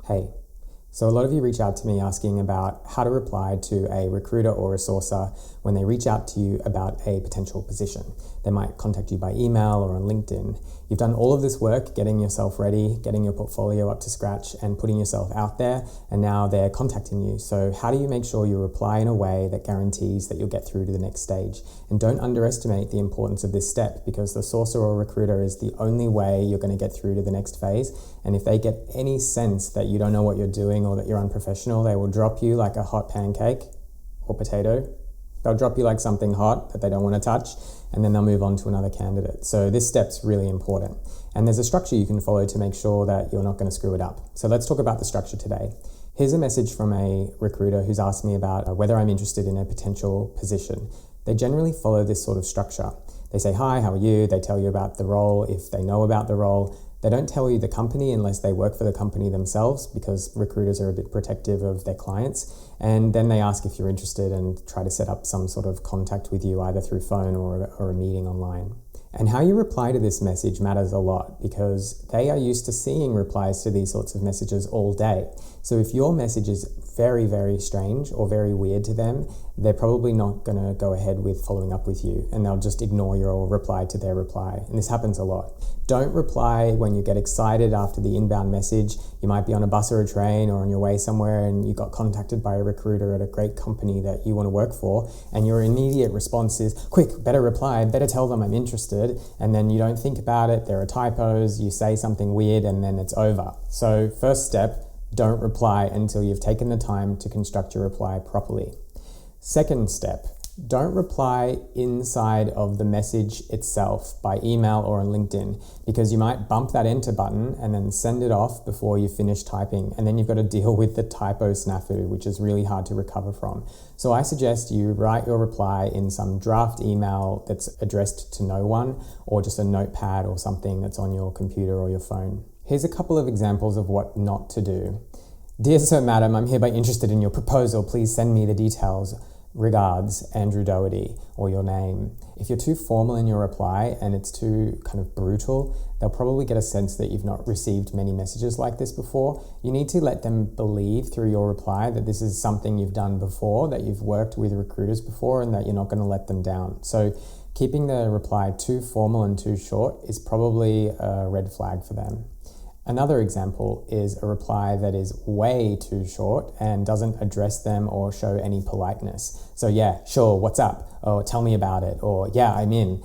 Hey, so a lot of you reach out to me asking about how to reply to a recruiter or a sourcer when they reach out to you about a potential position. They might contact you by email or on LinkedIn. You've done all of this work getting yourself ready, getting your portfolio up to scratch and putting yourself out there, and now they're contacting you. So how do you make sure you reply in a way that guarantees that you'll get through to the next stage? And don't underestimate the importance of this step, because the sourcer or recruiter is the only way you're going to get through to the next phase. And if they get any sense that you don't know what you're doing or that you're unprofessional, they will drop you like a hot pancake or potato. They'll drop you like something hot that they don't want to touch, and then they'll move on to another candidate. So this step's really important. And there's a structure you can follow to make sure that you're not going to screw it up. So let's talk about the structure today. Here's a message from a recruiter who's asked me about whether I'm interested in a potential position. They generally follow this sort of structure. They say, "Hi, how are you?" They tell you about the role if they know about the role. They don't tell you the company unless they work for the company themselves, because recruiters are a bit protective of their clients. And then they ask if you're interested and try to set up some sort of contact with you, either through phone or a meeting online. And how you reply to this message matters a lot, because they are used to seeing replies to these sorts of messages all day. So if your message is very, very strange or very weird to them, they're probably not going to go ahead with following up with you, and they'll just ignore your reply to their reply. And this happens a lot. Don't reply when you get excited after the inbound message. You might be on a bus or a train or on your way somewhere, and you got contacted by a recruiter at a great company that you want to work for, and your immediate response is, "Quick, better reply, better tell them I'm interested." And then you don't think about it, there are typos, you say something weird, and then it's over. So first step, don't reply until you've taken the time to construct your reply properly. Second step, don't reply inside of the message itself by email or on LinkedIn, because you might bump that enter button and then send it off before you finish typing, and then you've got to deal with the typo snafu, which is really hard to recover from. So I suggest you write your reply in some draft email that's addressed to no one, or just a notepad or something that's on your computer or your phone. Here's a couple of examples of what not to do. "Dear Sir, Madam, I'm hereby interested in your proposal. Please send me the details. Regards, Andrew Doherty," or your name. If you're too formal in your reply and it's too kind of brutal, they'll probably get a sense that you've not received many messages like this before. You need to let them believe through your reply that this is something you've done before, that you've worked with recruiters before, and that you're not going to let them down. So keeping the reply too formal and too short is probably a red flag for them. Another example is a reply that is way too short and doesn't address them or show any politeness. So "Yeah, sure, what's up?" or "Tell me about it," or "Yeah, I'm in."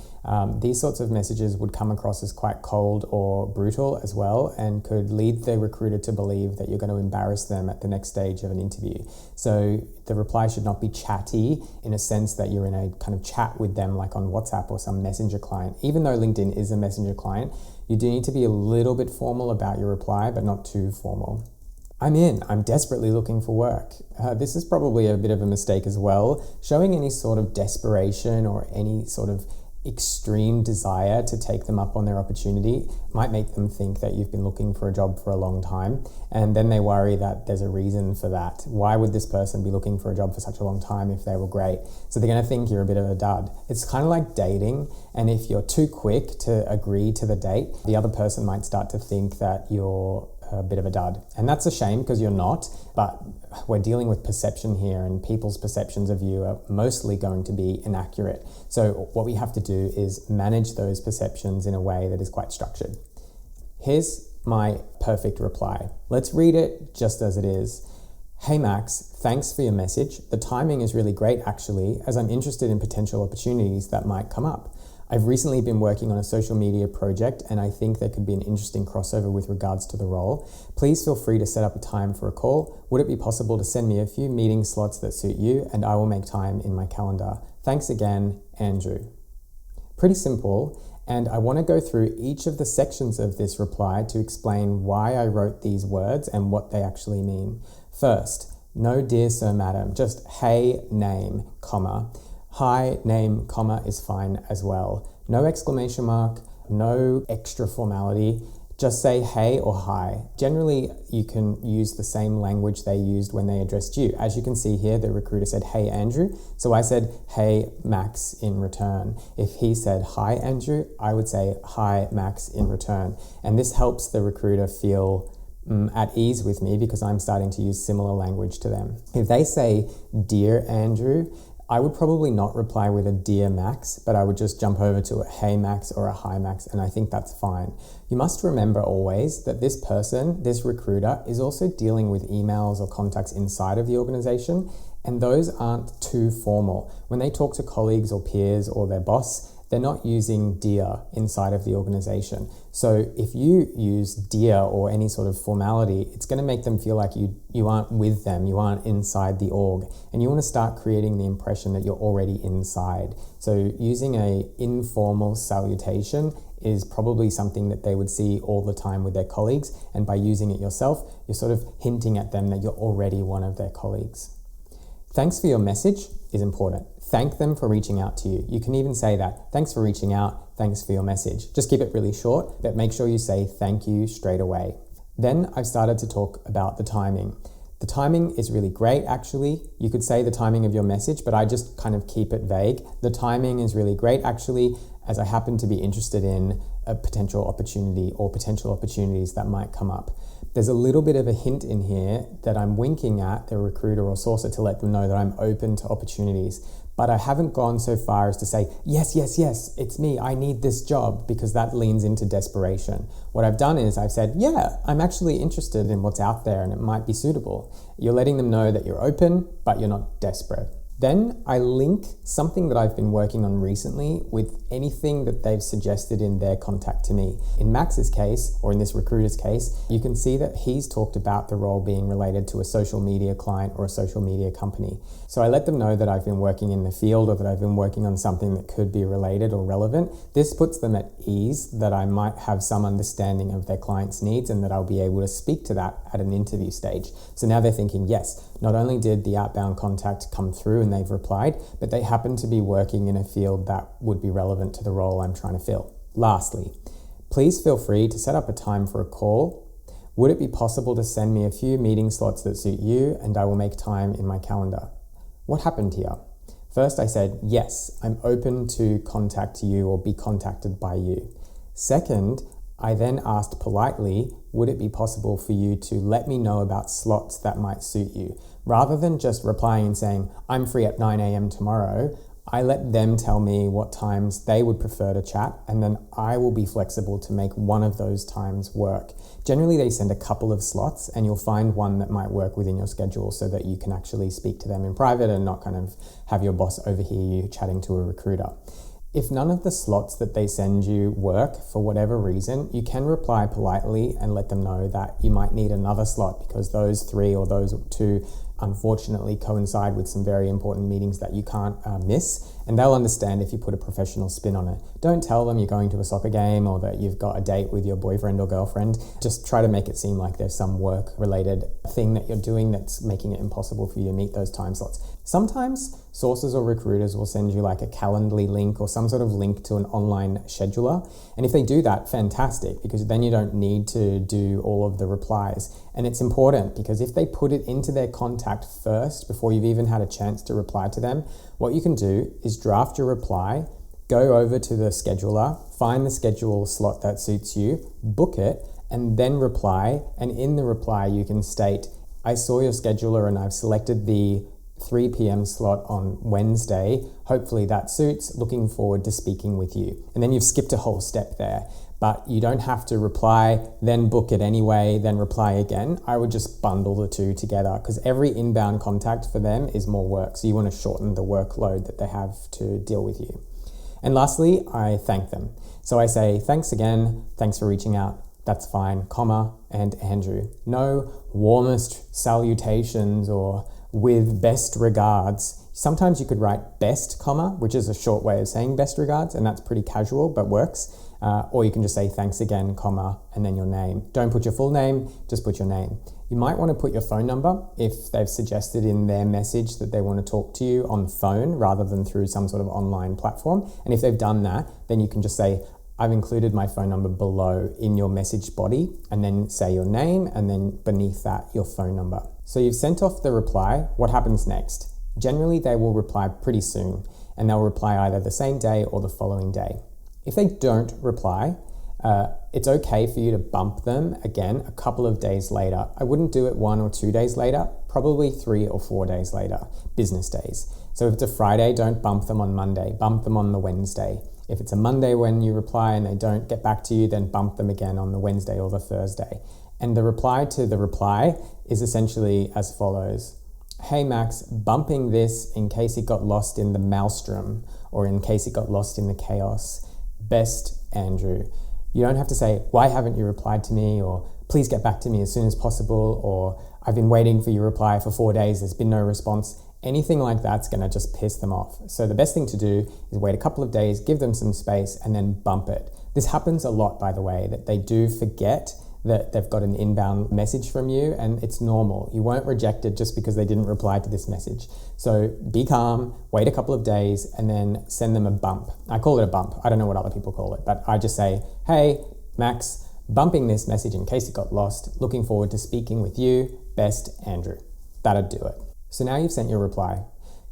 These sorts of messages would come across as quite cold or brutal as well, and could lead the recruiter to believe that you're going to embarrass them at the next stage of an interview. So the reply should not be chatty in a sense that you're in a kind of chat with them, like on WhatsApp or some messenger client. Even though LinkedIn is a messenger client, you do need to be a little bit formal about your reply, but not too formal. "I'm in. I'm desperately looking for work." This is probably a bit of a mistake as well. Showing any sort of desperation or any sort of extreme desire to take them up on their opportunity might make them think that you've been looking for a job for a long time, and then they worry that there's a reason for that. Why would this person be looking for a job for such a long time if they were great? So they're going to think you're a bit of a dud. It's kind of like dating, and if you're too quick to agree to the date, the other person might start to think that you're a bit of a dud. And that's a shame, because you're not, but we're dealing with perception here, and people's perceptions of you are mostly going to be inaccurate. So what we have to do is manage those perceptions in a way that is quite structured. Here's my perfect reply. Let's read it just as it is. "Hey Max, thanks for your message. The timing is really great actually, as I'm interested in potential opportunities that might come up. I've recently been working on a social media project, and I think there could be an interesting crossover with regards to the role. Please feel free to set up a time for a call. Would it be possible to send me a few meeting slots that suit you, and I will make time in my calendar. Thanks again, Andrew." Pretty simple, and I want to go through each of the sections of this reply to explain why I wrote these words and what they actually mean. First, no "Dear Sir, Madam," just "Hey, name, comma." "Hi, name, comma" is fine as well. No exclamation mark, no extra formality. Just say "hey" or "hi." Generally, you can use the same language they used when they addressed you. As you can see here, the recruiter said, "Hey, Andrew." So I said, "Hey, Max" in return. If he said, "Hi, Andrew," I would say, "Hi, Max" in return. And this helps the recruiter feel at ease with me because I'm starting to use similar language to them. If they say, "Dear Andrew," I would probably not reply with a "Dear Max," but I would just jump over to a "Hey Max" or a "Hi Max," and I think that's fine. You must remember always that this person, this recruiter, is also dealing with emails or contacts inside of the organization, and those aren't too formal. When they talk to colleagues or peers or their boss, they're not using "dear" inside of the organization. So if you use "dear" or any sort of formality, it's going to make them feel like you aren't with them, you aren't inside the org. And you want to start creating the impression that you're already inside. So using an informal salutation is probably something that they would see all the time with their colleagues. And by using it yourself, you're sort of hinting at them that you're already one of their colleagues. Thanks for your message is important. Thank them for reaching out to you. You can even say that. Thanks for reaching out. Thanks for your message. Just keep it really short, but make sure you say thank you straight away. Then I've started to talk about the timing. The timing is really great, actually. You could say the timing of your message, but I just kind of keep it vague. The timing is really great, actually, as I happen to be interested in a potential opportunity or potential opportunities that might come up. There's a little bit of a hint in here that I'm winking at the recruiter or sourcer to let them know that I'm open to opportunities. But I haven't gone so far as to say, yes, it's me, I need this job, because that leans into desperation. What I've done is I've said, yeah, I'm actually interested in what's out there and it might be suitable. You're letting them know that you're open, but you're not desperate. Then I link something that I've been working on recently with anything that they've suggested in their contact to me. In Max's case, or in this recruiter's case, you can see that he's talked about the role being related to a social media client or a social media company. So I let them know that I've been working in the field or that I've been working on something that could be related or relevant. This puts them at ease that I might have some understanding of their client's needs and that I'll be able to speak to that at an interview stage. So now they're thinking, yes, not only did the outbound contact come through and they've replied, but they happen to be working in a field that would be relevant to the role I'm trying to fill. Lastly, please feel free to set up a time for a call. Would it be possible to send me a few meeting slots that suit you and I will make time in my calendar? What happened here? First, I said, yes, I'm open to contact you or be contacted by you. Second, I then asked politely, would it be possible for you to let me know about slots that might suit you? Rather than just replying and saying, I'm free at 9 a.m. tomorrow, I let them tell me what times they would prefer to chat, and then I will be flexible to make one of those times work. Generally, they send a couple of slots, and you'll find one that might work within your schedule so that you can actually speak to them in private and not kind of have your boss overhear you chatting to a recruiter. If none of the slots that they send you work for whatever reason, you can reply politely and let them know that you might need another slot because those 3 or those 2 unfortunately coincide with some very important meetings that you can't miss, and they'll understand if you put a professional spin on it. Don't tell them you're going to a soccer game or that you've got a date with your boyfriend or girlfriend. Just try to make it seem like there's some work-related thing that you're doing that's making it impossible for you to meet those time slots. Sometimes sources or recruiters will send you like a Calendly link or some sort of link to an online scheduler, and if they do that, fantastic, because then you don't need to do all of the replies. And it's important because if they put it into their contact first before you've even had a chance to reply to them, what you can do is draft your reply, go over to the scheduler, find the schedule slot that suits you, book it, and then reply. And in the reply, you can state, I saw your scheduler and I've selected the 3 p.m. slot on Wednesday. Hopefully that suits. Looking forward to speaking with you. And then you've skipped a whole step there. But you don't have to reply, then book it anyway, then reply again. I would just bundle the 2 together because every inbound contact for them is more work. So you want to shorten the workload that they have to deal with you. And lastly, I thank them. So I say, thanks again, thanks for reaching out, that's fine, comma, and Andrew. No warmest salutations or with best regards. Sometimes you could write best, comma, which is a short way of saying best regards, and that's pretty casual, but works. Or you can just say thanks again, comma, and then your name. Don't put your full name, just put your name. You might want to put your phone number if they've suggested in their message that they want to talk to you on the phone rather than through some sort of online platform. And if they've done that, then you can just say, I've included my phone number below in your message body, and then say your name, and then beneath that, your phone number. So you've sent off the reply. What happens next? Generally, they will reply pretty soon, and they'll reply either the same day or the following day. If they don't reply, It's okay for you to bump them again a couple of days later. I wouldn't do it 1 or 2 days later, probably 3 or 4 days later, business days. So if it's a Friday, don't bump them on Monday, bump them on the Wednesday. If it's a Monday when you reply and they don't get back to you, then bump them again on the Wednesday or the Thursday. And the reply to the reply is essentially as follows. Hey Max, bumping this in case it got lost in the maelstrom or in case it got lost in the chaos. Best, Andrew. You don't have to say, why haven't you replied to me? Or please get back to me as soon as possible. Or I've been waiting for your reply for 4 days. There's been no response. Anything like that's going to just piss them off. So the best thing to do is wait a couple of days, give them some space, and then bump it. This happens a lot, by the way, that they do forget that they've got an inbound message from you, and it's normal. You weren't rejected just because they didn't reply to this message. So be calm, wait a couple of days, and then send them a bump. I call it a bump. I don't know what other people call it, but I just say, hey, Max, bumping this message in case it got lost. Looking forward to speaking with you. Best, Andrew. That'd do it. So now you've sent your reply.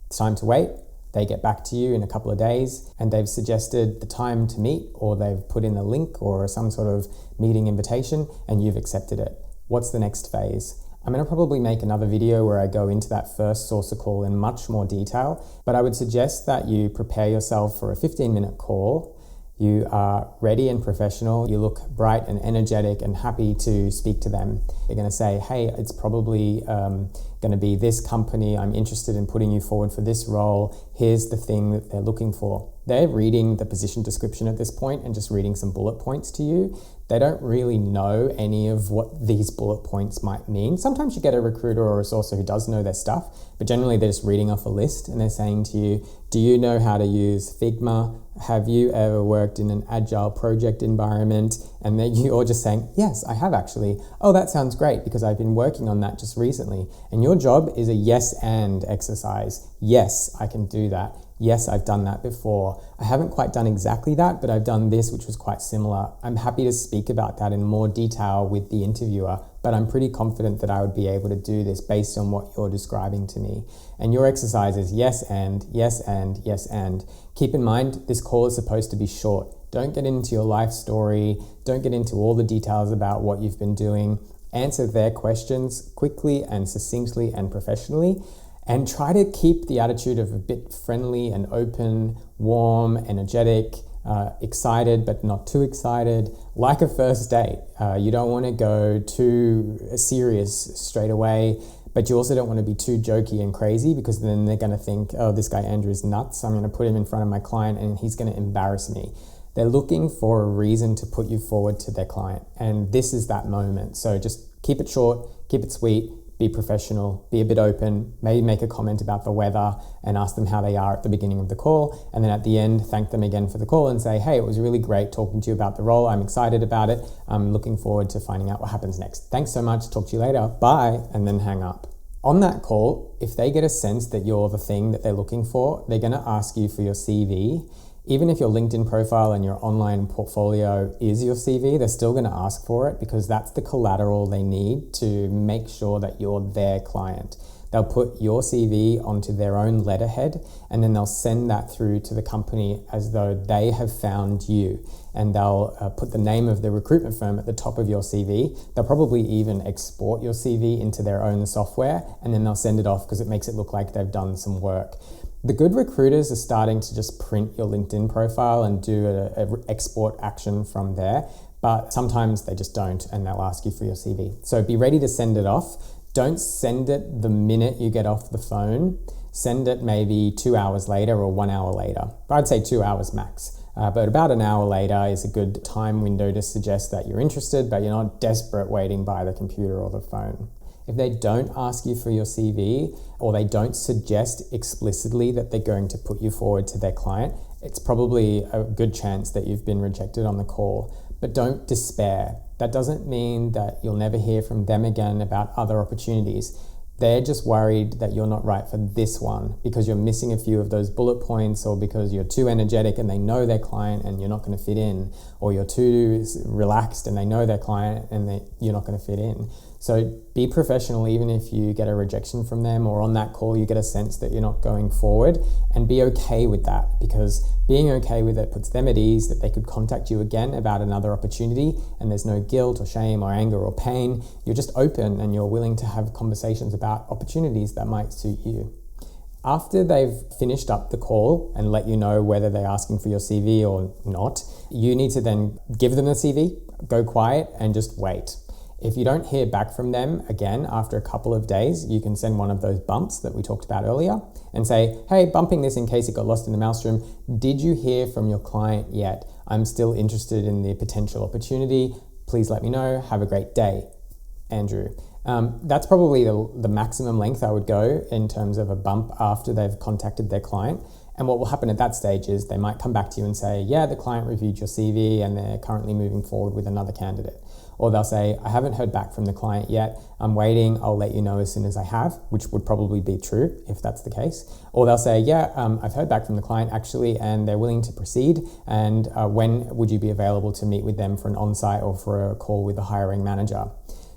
It's time to wait. They get back to you in a couple of days and they've suggested the time to meet, or they've put in a link or some sort of meeting invitation and you've accepted it. What's the next phase? I'm going to probably make another video where I go into that first sourcer call in much more detail, but I would suggest that you prepare yourself for a 15-minute call. You are ready and professional. You look bright and energetic and happy to speak to them. You're going to say, hey, it's probably going to be this company. I'm interested in putting you forward for this role. Here's the thing that they're looking for. They're reading the position description at this point and just reading some bullet points to you. They don't really know any of what these bullet points might mean. Sometimes you get a recruiter or a sourcer who does know their stuff, but generally they're just reading off a list and they're saying to you, do you know how to use Figma? Have you ever worked in an agile project environment? And then you're just saying, yes, I have actually. Oh, that sounds great because I've been working on that just recently. And your job is a yes and exercise. Yes, I can do that. Yes, I've done that before. I haven't quite done exactly that, but I've done this, which was quite similar. I'm happy to speak about that in more detail with the interviewer, but I'm pretty confident that I would be able to do this based on what you're describing to me. And your exercise is yes and, yes and, yes and. Keep in mind, this call is supposed to be short. Don't get into your life story. Don't get into all the details about what you've been doing. Answer their questions quickly and succinctly and professionally. And try to keep the attitude of a bit friendly and open, warm, energetic, excited but not too excited, like a first date. You don't want to go too serious straight away, but you also don't want to be too jokey and crazy because then they're going to think, oh, this guy Andrew is nuts. I'm going to put him in front of my client and he's going to embarrass me. They're looking for a reason to put you forward to their client, and this is that moment. So just keep it short, keep it sweet, be professional, be a bit open, maybe make a comment about the weather and ask them how they are at the beginning of the call. And then at the end, thank them again for the call and say, hey, it was really great talking to you about the role. I'm excited about it. I'm looking forward to finding out what happens next. Thanks so much. Talk to you later. Bye. And then hang up. On that call, if they get a sense that you're the thing that they're looking for, they're going to ask you for your CV. Even if your LinkedIn profile and your online portfolio is your CV, they're still going to ask for it because that's the collateral they need to make sure that you're their client. They'll put your CV onto their own letterhead and then they'll send that through to the company as though they have found you. And they'll put the name of the recruitment firm at the top of your CV. They'll probably even export your CV into their own software and then they'll send it off because it makes it look like they've done some work. The good recruiters are starting to just print your LinkedIn profile and do an export action from there, but sometimes they just don't and they'll ask you for your CV. So be ready to send it off. Don't send it the minute you get off the phone. Send it maybe 2 hours later or 1 hour later. I'd say 2 hours max. But about an hour later is a good time window to suggest that you're interested, but you're not desperate waiting by the computer or the phone. If they don't ask you for your CV or they don't suggest explicitly that they're going to put you forward to their client, it's probably a good chance that you've been rejected on the call. But don't despair. That doesn't mean that you'll never hear from them again about other opportunities. They're just worried that you're not right for this one because you're missing a few of those bullet points or because you're too energetic and they know their client and you're not going to fit in, or you're too relaxed and they know their client and you're not going to fit in. So be professional even if you get a rejection from them, or on that call you get a sense that you're not going forward, and be okay with that, because being okay with it puts them at ease that they could contact you again about another opportunity, and there's no guilt or shame or anger or pain. You're just open and you're willing to have conversations about opportunities that might suit you. After they've finished up the call and let you know whether they're asking for your CV or not, you need to then give them the CV, go quiet, and just wait. If you don't hear back from them again after a couple of days, you can send one of those bumps that we talked about earlier and say, hey, bumping this in case it got lost in the maelstrom. Did you hear from your client yet? I'm still interested in the potential opportunity. Please let me know. Have a great day, Andrew. That's probably the maximum length I would go in terms of a bump after they've contacted their client. And what will happen at that stage is they might come back to you and say, yeah, the client reviewed your CV and they're currently moving forward with another candidate. Or they'll say, I haven't heard back from the client yet. I'm waiting. I'll let you know as soon as I have, which would probably be true if that's the case. Or they'll say, yeah, I've heard back from the client actually, and they're willing to proceed. And when would you be available to meet with them for an on-site or for a call with the hiring manager?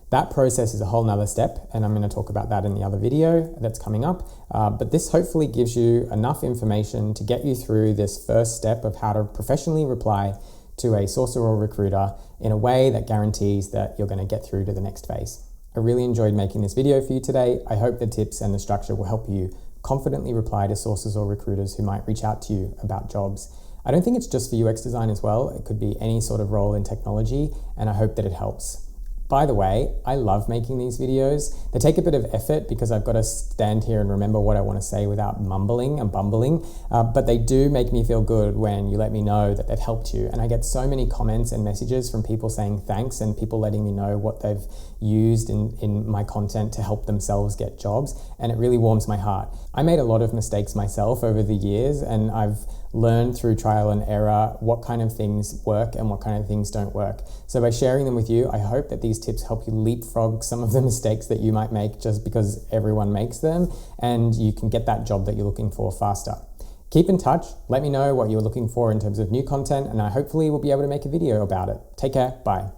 That process is a whole nother step, and I'm going to talk about that in the other video that's coming up. But this hopefully gives you enough information to get you through this first step of how to professionally reply to a sourcer or recruiter in a way that guarantees that you're going to get through to the next phase. I really enjoyed making this video for you today. I hope the tips and the structure will help you confidently reply to sources or recruiters who might reach out to you about jobs. I don't think it's just for UX design as well. It could be any sort of role in technology, and I hope that it helps. By the way, I love making these videos. They take a bit of effort because I've got to stand here and remember what I want to say without mumbling and bumbling, but they do make me feel good when you let me know that they've helped you. And I get so many comments and messages from people saying thanks, and people letting me know what they've used in my content to help themselves get jobs, and it really warms my heart. I made a lot of mistakes myself over the years, and I've learned through trial and error what kind of things work and what kind of things don't work. So by sharing them with you, I hope that these tips help you leapfrog some of the mistakes that you might make just because everyone makes them, and you can get that job that you're looking for faster. Keep in touch. Let me know what you're looking for in terms of new content, and I hopefully will be able to make a video about it. Take care. Bye.